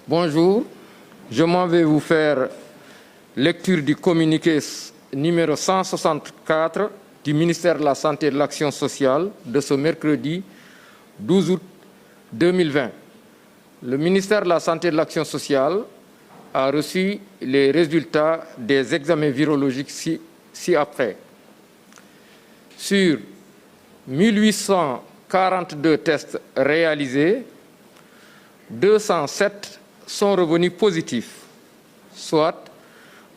Bonjour, je m'en vais vous faire lecture du communiqué numéro 164 du ministère de la Santé et de l'Action sociale de ce mercredi 12 août 2020. Le ministère de la Santé et de l'Action sociale a reçu les résultats des examens virologiques ci-après. Sur 1842 tests réalisés, 207 sont revenus positifs, soit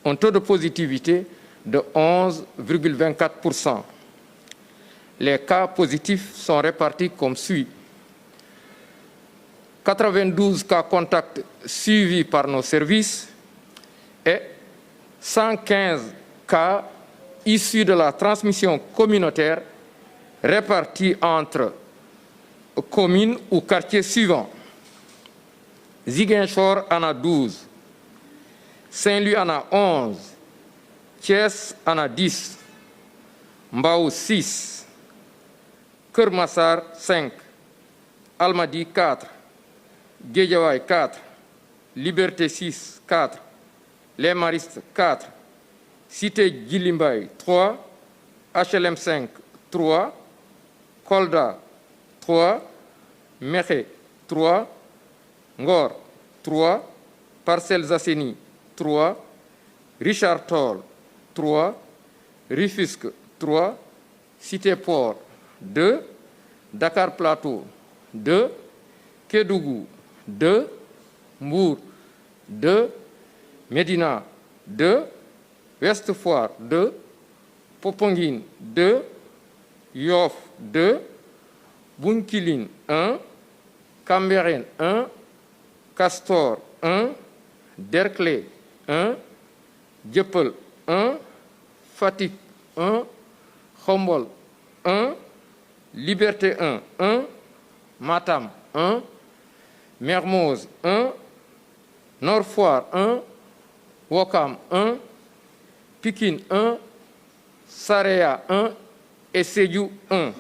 un taux de positivité de 11,24%. Les cas positifs sont répartis comme suit. 92 cas contacts suivis par nos services et 115 cas issus de la transmission communautaire répartis entre communes ou quartiers suivants. Ziguinchor en a 12, Saint-Louis en a 11, Thiès en a 10, Mbao 6, Keur Massar 5, Almadies 4, Guédiawaye 4, Liberté 6 4, Les Maristes 4, Cité Djily Mbaye 3, HLM 5 3, Kolda 3, Mékhé 3, Ngor 3, Parcelles Assainies 3, Richard Toll 3, Rufisque 3, Cité Port 2, Dakar Plateau 2, Kédougou 2, Mbour 2, Médina 2, Ouest Foire 2, Popenguine 2, Yoff 2, Bounkiling 1, Cambérène 1, Castor 1, Derklé 1, Dieuppeul 1, Fatick 1, Khombol 1, Liberté 1, Matam 1, Mermoz 1, Nord Foire 1, Ouakam 1, Pikine 1, Saraya 1 et Sédhiou 1.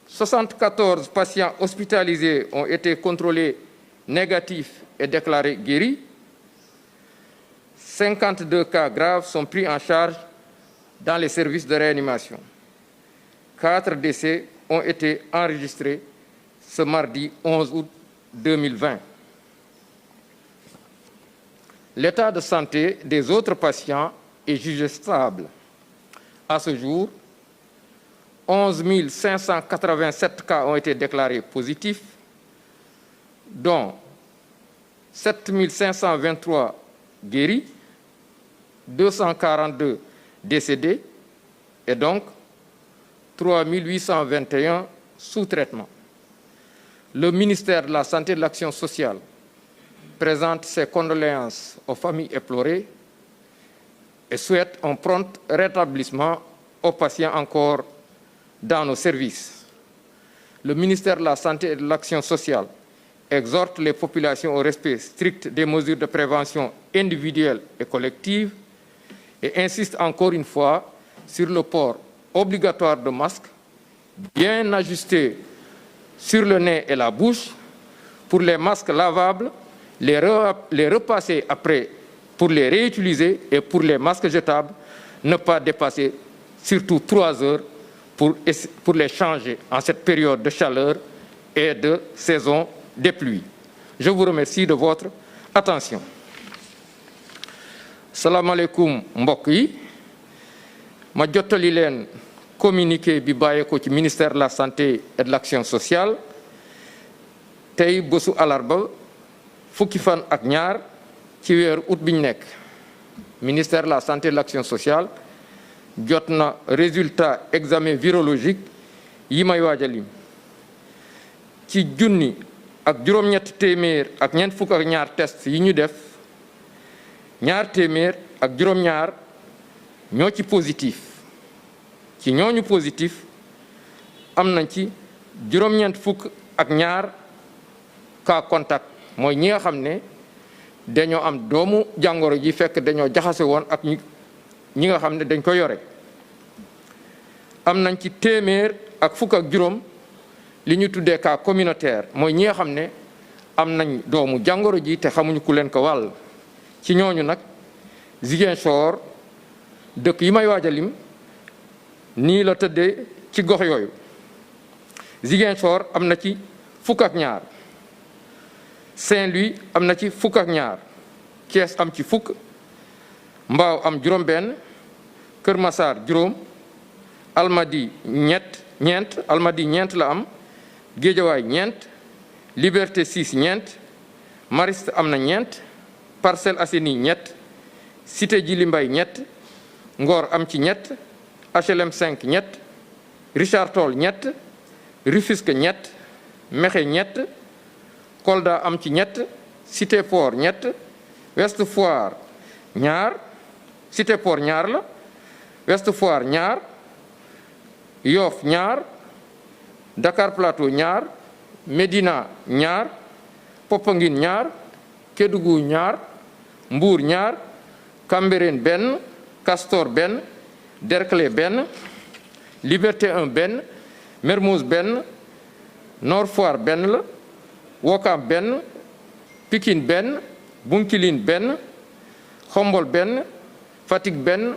74 patients hospitalisés ont été contrôlés négatifs et déclarés guéris. 52 cas graves sont pris en charge dans les services de réanimation. 4 décès ont été enregistrés ce mardi 11 août 2020. L'état de santé des autres patients est jugé stable. À ce jour, 11 587 cas ont été déclarés positifs, dont 7 523 guéris, 242 décédés et donc 3 821 sous traitement. Le ministère de la Santé et de l'Action sociale présente ses condoléances aux familles éplorées et souhaite un prompt rétablissement aux patients encore dans nos services. Le ministère de la Santé et de l'Action sociale exhorte les populations au respect strict des mesures de prévention individuelle et collective et insiste encore une fois sur le port obligatoire de masques bien ajustés sur le nez et la bouche. Pour les masques lavables, les repasser après pour les réutiliser et pour les masques jetables, ne pas dépasser surtout 3 heures pour les changer en cette période de chaleur et de saison des pluies. Je vous remercie de votre attention. Salam alaikum mbokk yi ma jottali leen communiqué bi bàyyeekoo ci ministère de la santé et de l'action sociale tey bésu alarba fukki fan ak ñaar ci weeru août bi ñu nekk. Ministère de la santé et de l'action sociale jot na résultat examen virologique yi may waaj a lim ci junni ak juróom-ñetti téeméer ak ñeent fukk ak ñaar test yi ñu def ñaar téeméer ak juróom-ñaar ñoo ci positif. ci ñooñu positif am nañ ci juróom-ñeent fukk ak ñaar cas contact mooy ñi nga xam ne dañoo am doomu jàngoro ji fekk dañoo jaxase woon ak ñi nga xam ne dañ ko yore. am nañ ci téeméer ak fukk ak juróom li ñu tuddee cas communautaire mooy ñi nga xam ne am nañ doomu jàngoro ji te xamuñu ku leen ko wàll ci ñooñu nag Ziguinchor dëkk yi may waaj a lim nii la tëddee ci gox yooyu. Ziguinchor am na ci fukk ak ñaar, Saint-Louis am na ci fukk ak ñaar, Thiès am ci fukk, Mbao am juróom-benn, Kër Massar juróom, Almadies ñeent Almadies ñeent la am, Guédiawaye ñeent, Liberté 6 ñeent, Mariste am na ñeent, Parcelles Assainies ñett, Cité Djily Mbaye ñett, Ngor am ci ñett, HLM 5 ñett, Richard Toll ñett, Rufisque ñett, Mékhé ñett, Kolda am ci ñett, Cité Port ñett, Ouest Foire ñaar, Cité Port ñaar la, Ouest Foire ñaar, Yoff ñaar, Dakar Plateau ñaar, Médina ñaar, Popenguine ñaar, Kédougou ñaar, Mbour ñaar, Cambérène benn, Castor benn, Derklé benn, Liberté 1 benn, Mermoz benn, Nord Foire benn la, Ouakam benn, Pikine benn, Bounkiling benn, Khombol benn, Fatick benn,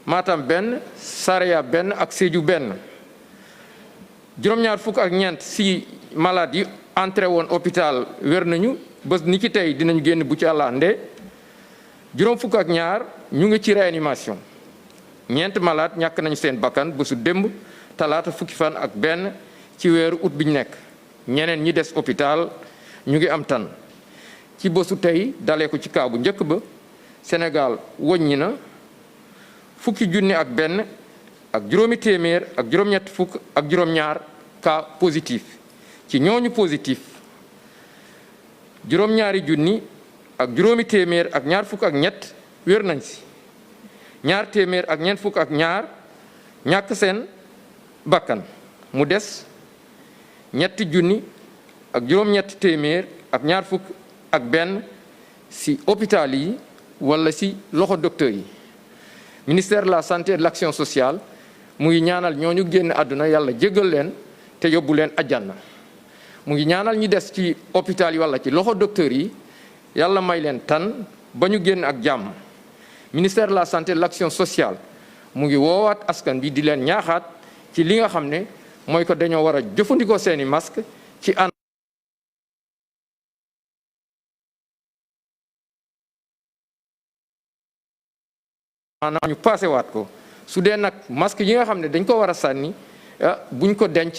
Matam benn, Saraya benn ak Sédhiou benn. juróom-ñaar fukk ak ñeent si malade yi entré woon hôpital wér nañu bés ni ki tey dinañu génn bu ci àlla ndee. juróom fukk ak ñaar ñu ngi ci réanimation. ñeent malade ñàkk nañu seen bakkan bésu démb talaata fukki fan ak benn ci weeru août bi ñu nekk. ñeneen ñi des hôpital ñu ngi am tan. ci bésu tey dalee ko ci kaw bu njëkk ba Sénégal wàññi na fukki junni ak benn ak juróomi téeméer ak juróom-ñett fukk ak juróom-ñaar cas positif. ci ñooñu positif juróom-ñaari junni ak juróomi téeméer ak ñaar fukk ak ñett wér nañ si. ñaar téeméer ak ñeent fukk ak ñaar ñàkk seen bakkan mu des ñetti junni ak juróom-ñett téeméer ak ñaar fukk ak benn si hôpital yi wala si loxo docteur yi. Ministère de la santé et de l'action sociale mu ngi ñaanal ñooñu génn àdduna yàlla jéggal leen te yóbbu leen àjjana. mu ngi ñaanal ñi des ci hôpital yi wala ci loxo docteur yi yàlla may leen tan ba ñu génn ak jàmm. Ministère de la santé et de l'action sociale mu ngi woowaat askan bi di leen ñaaxaat ci li nga xam ne mooy ko dañoo war a jëfandikoo seeni masque ci an maanaam ñu passé waat ko su dee nag masque yi nga xam ne dañ ko war a sànni buñ ko denc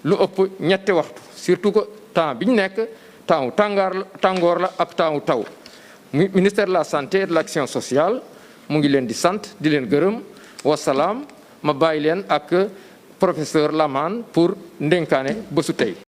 lu ëpp ñetti waxtu surtout que temps bi ñu nekk temps tàngoor la ak temps taw. Ministère de la santé et de l'action sociale mu ngi leen di sant di leen gërëm wasalaam ma bàyyi leen ak professeur Lamane pour ndénkaane bésu tey.